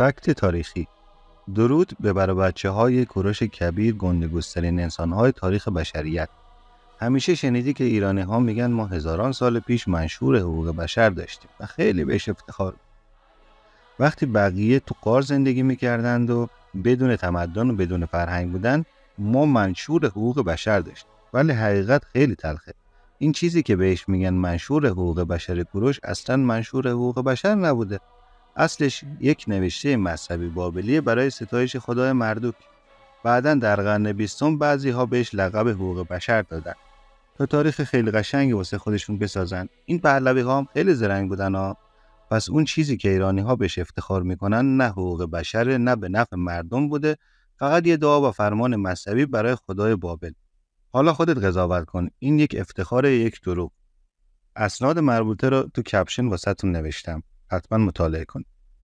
فکت تاریخی: درود به برای بچه‌های کوروش کبیر، گنده‌گوسترین انسان‌های تاریخ بشریت. همیشه شنیدی که ایرانی‌ها میگن ما هزاران سال پیش منشور حقوق بشر داشتیم و خیلی بهش افتخار. وقتی بقیه تو غار زندگی میکردند و بدون تمدن و بدون فرهنگ بودن، ما منشور حقوق بشر داشتیم. ولی حقیقت خیلی تلخه. این چیزی که بهش میگن منشور حقوق بشر کوروش اصلا منشور حقوق بشر نبوده. اصلش یک نوشته مذهبی بابلیه برای ستایش خدای مردوک. بعداً در قرن 20 بعضی‌ها بهش لقب حقوق بشر دادن تا تاریخ خیلی قشنگی واسه خودشون بسازن. این پهلوی‌ها هم خیلی زرنگ بودن ها. پس اون چیزی که ایرانی‌ها بهش افتخار میکنن نه حقوق بشر، نه به نفع مردم بوده، فقط یه دعا و فرمان مذهبی برای خدای بابل. حالا خودت قضاوت کن، این یک افتخار یک دروغ. اسناد مربوطه رو تو کپشن واسهتون نوشتم، حتما مطالعه کن.